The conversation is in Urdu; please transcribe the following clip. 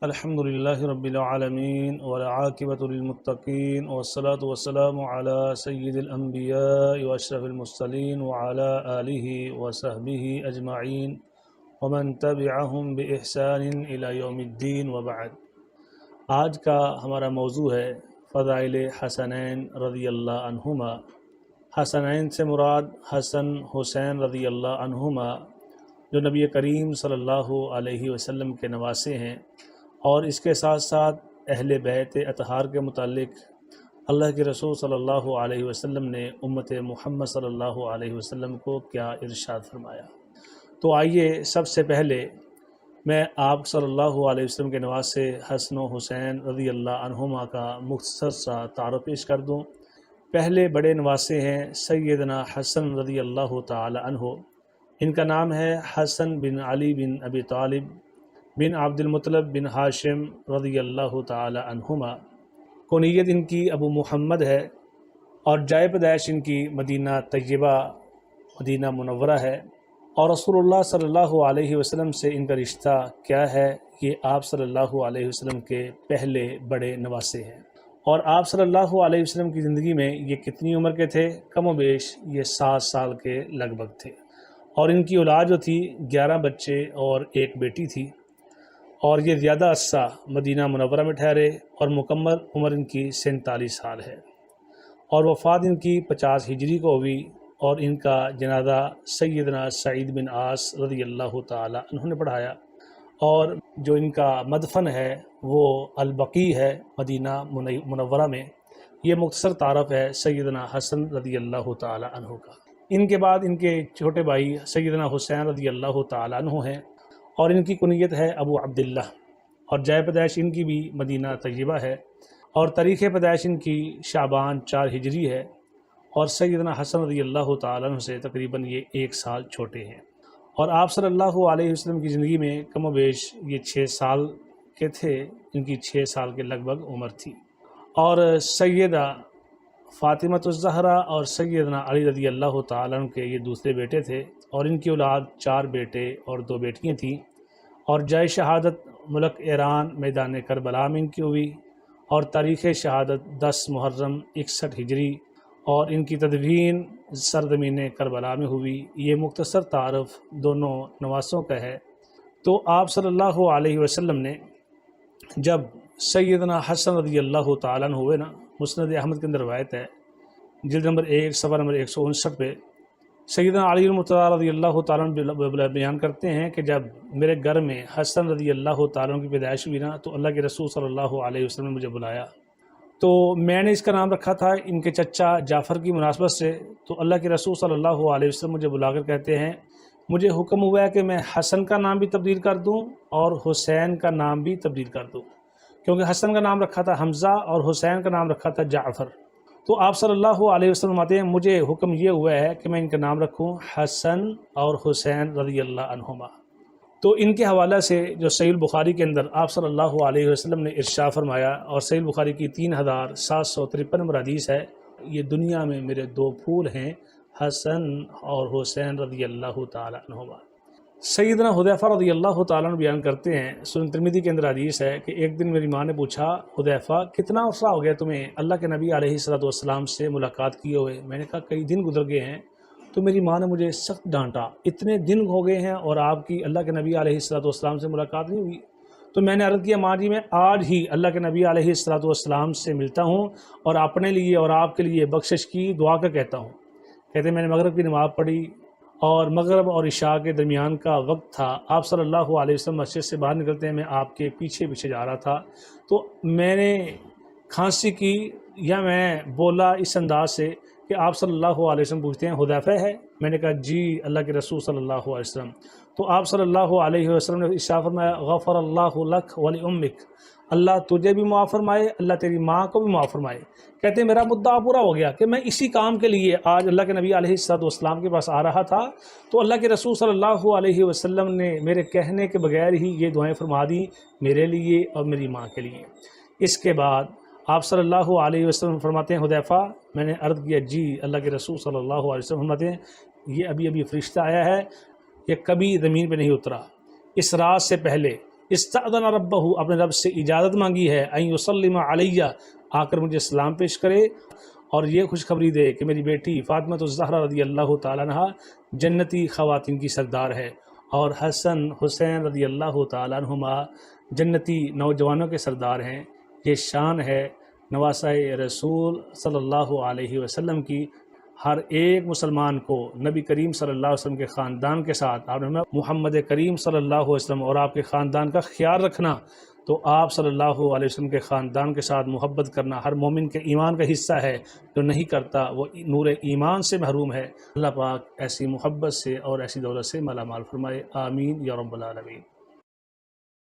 الحمد للہ رب العالمین والعاقبۃ للمتقین والصلاة والسلام علی سید الانبیاء واشرف المرسلین وعلی آلہ وصحبہ اجمعین ومن تبعہم بإحسان الی یوم الدین وبعد۔ آج کا ہمارا موضوع ہے فضائل حسنین رضی اللہ عنہما۔ حسنین سے مراد حسن حسین رضی اللہ عنہما، جو نبی کریم صلی اللہ علیہ وسلم کے نواسے ہیں، اور اس کے ساتھ ساتھ اہل بیت اطہار کے متعلق اللہ کے رسول صلی اللہ علیہ وسلم نے امت محمد صلی اللہ علیہ وسلم کو کیا ارشاد فرمایا۔ تو آئیے سب سے پہلے میں آپ صلی اللہ علیہ وسلم کے نواسے حسن و حسین رضی اللہ عنہما کا مختصر سا تعارف پیش کر دوں۔ پہلے بڑے نواسے ہیں سیدنا حسن رضی اللہ تعالی عنہ۔ ان کا نام ہے حسن بن علی بن ابی طالب بن عبد المطلب بن ہاشم رضی اللہ تعالی عنہما۔ کنیت ان کی ابو محمد ہے، اور جائے پیدائش ان کی مدینہ طیبہ مدینہ منورہ ہے، اور رسول اللہ صلی اللہ علیہ وسلم سے ان کا رشتہ کیا ہے، یہ آپ صلی اللہ علیہ وسلم کے پہلے بڑے نواسے ہیں۔ اور آپ صلی اللہ علیہ وسلم کی زندگی میں یہ کتنی عمر کے تھے؟ کم و بیش یہ 7 سال کے لگ بھگ تھے، اور ان کی اولاد جو تھی 11 بچے اور ایک بیٹی تھی، اور یہ زیادہ عرصہ مدینہ منورہ میں ٹھہرے، اور مکمل عمر ان کی 47 سال ہے، اور وفات ان کی 50 ہجری کو ہوئی، اور ان کا جنازہ سیدنا سعید بن عاص رضی اللہ تعالی عنہ نے پڑھایا، اور جو ان کا مدفن ہے وہ البقیع ہے مدینہ منورہ میں۔ یہ مختصر تعارف ہے سیدنا حسن رضی اللہ تعالی عنہ کا۔ ان کے بعد ان کے چھوٹے بھائی سیدنا حسین رضی اللہ تعالی عنہ ہیں، اور ان کی کنیت ہے ابو عبداللہ، اور جائے پیدائش ان کی بھی مدینہ طیبہ ہے، اور تاریخ پیدائش ان کی شعبان 4 ہجری ہے، اور سیدنا حسن رضی اللہ تعالیٰ عنہ سے تقریباً یہ 1 سال چھوٹے ہیں۔ اور آپ صلی اللہ علیہ وسلم کی زندگی میں کم و بیش یہ 6 سال کے تھے، ان کی 6 سال کے لگ بھگ عمر تھی۔ اور سیدہ فاطمۃ الزہرا اور سیدنا علی رضی اللہ تعالیٰ عنہ کے یہ دوسرے بیٹے تھے، اور ان کی اولاد 4 بیٹے اور 2 بیٹیاں تھیں، اور جائے شہادت ملک ایران میدان کربلا میں ان کی ہوئی، اور تاریخ شہادت 10 محرم 61 ہجری، اور ان کی تدفین سرزمین کربلا میں ہوئی۔ یہ مختصر تعارف دونوں نواسوں کا ہے۔ تو آپ صلی اللہ علیہ وسلم نے جب سیدنا حسن رضی اللہ تعالیٰ عنہ ہوئے نا، مسند احمد کے اندر روایت ہے، جلد نمبر 1 صفحہ نمبر 159 پہ سیدنا علی المرتضیٰ رضی اللہ تعالیٰ عنہ بیان کرتے ہیں کہ جب میرے گھر میں حسن رضی اللہ تعالیٰ عنہ کی پیدائش ہوئی نا، تو اللہ کے رسول صلی اللہ علیہ وسلم نے مجھے بلایا، تو میں نے اس کا نام رکھا تھا ان کے چچا جعفر کی مناسبت سے۔ تو اللہ کے رسول صلی اللہ علیہ وسلم مجھے بلا کر کہتے ہیں، مجھے حکم ہوا ہے کہ میں حسن کا نام بھی تبدیل کر دوں اور حسین کا نام بھی تبدیل کر دوں، کیونکہ حسن کا نام رکھا تھا حمزہ اور حسین کا نام رکھا تھا جعفر۔ تو آپ صلی اللہ علیہ وسلم آتے ہیں، مجھے حکم یہ ہوا ہے کہ میں ان کا نام رکھوں حسن اور حسین رضی اللہ عنہما۔ تو ان کے حوالہ سے جو صحیح البخاری کے اندر آپ صلی اللہ علیہ وسلم نے ارشاد فرمایا، اور صحیح البخاری کی 3753 نمبر حدیث ہے، یہ دنیا میں میرے 2 پھول ہیں، حسن اور حسین رضی اللہ تعالی عنہما۔ سیدنا حذیفہ رضی اللہ تعالیٰ عنہ بیان کرتے ہیں، سنن ترمذی کے اندر حدیث ہے کہ ایک دن میری ماں نے پوچھا، حذیفہ کتنا عرصہ ہو گیا تمہیں اللہ کے نبی علیہ الصلوۃ والسلام سے ملاقات کیے ہوئے؟ میں نے کہا کئی دن گزر گئے ہیں۔ تو میری ماں نے مجھے سخت ڈانٹا، اتنے دن ہو گئے ہیں اور آپ کی اللہ کے نبی علیہ الصلوۃ والسلام سے ملاقات نہیں ہوئی۔ تو میں نے عرض کیا، ماں جی میں آج ہی اللہ کے نبی علیہ الصلوۃ والسلام سے ملتا ہوں، اور اپنے لیے اور آپ کے لیے بخشش کی دعا کا کہتا ہوں۔ کہتے ہیں میں نے مغرب کی نماز پڑھی، اور مغرب اور عشاء کے درمیان کا وقت تھا، آپ صلی اللہ علیہ وسلم مسجد سے باہر نکلتے ہیں، میں آپ کے پیچھے پیچھے جا رہا تھا، تو میں نے کھانسی کی یا میں بولا اس انداز سے کہ آپ صلی اللہ علیہ وسلم پوچھتے ہیں حذیفہ ہے؟ میں نے کہا جی اللہ کے رسول صلی اللہ علیہ وسلم۔ تو آپ صلی اللہ علیہ وسلم نے ارشاد فرمایا، غفر اللہ لک ولامک، اللہ تجھے بھی معاف فرمائے، اللہ تیری ماں کو بھی معاف فرمائے۔ کہتے ہیں میرا مدعا پورا ہو گیا کہ میں اسی کام کے لیے آج اللہ کے نبی علیہ الصلوۃ والسلام کے پاس آ رہا تھا، تو اللہ کے رسول صلی اللہ علیہ وسلم نے میرے کہنے کے بغیر ہی یہ دعائیں فرما دی میرے لیے اور میری ماں کے لیے۔ اس کے بعد آپ صلی اللہ علیہ وسلم فرماتے ہیں، حذیفہ میں نے عرض کیا جی اللہ کے رسول صلی اللہ علیہ وسلم فرماتے ہیں، یہ ابھی فرشتہ آیا ہے، یہ کبھی زمین پہ نہیں اترا، اس رات سے پہلے استأذن ربہ، اپنے رب سے اجازت مانگی ہے، ان یسلم علیہ، آ کر مجھے سلام پیش کرے اور یہ خوشخبری دے کہ میری بیٹی فاطمہ الزہرا رضی اللہ تعالیٰ عنہ جنتی خواتین کی سردار ہے، اور حسن حسین رضی اللہ تعالیٰ عنہما جنتی نوجوانوں کے سردار ہیں۔ یہ شان ہے نواسہ رسول صلی اللہ علیہ وسلم کی۔ ہر ایک مسلمان کو نبی کریم صلی اللہ علیہ وسلم کے خاندان کے ساتھ، آپ نے محمد کریم صلی اللہ علیہ وسلم اور آپ کے خاندان کا خیال رکھنا، تو آپ صلی اللہ علیہ وسلم کے خاندان کے ساتھ محبت کرنا ہر مومن کے ایمان کا حصہ ہے، جو نہیں کرتا وہ نور ایمان سے محروم ہے۔ اللہ پاک ایسی محبت سے اور ایسی دولت سے مالا مال فرمائے، آمین یا رب العالمین۔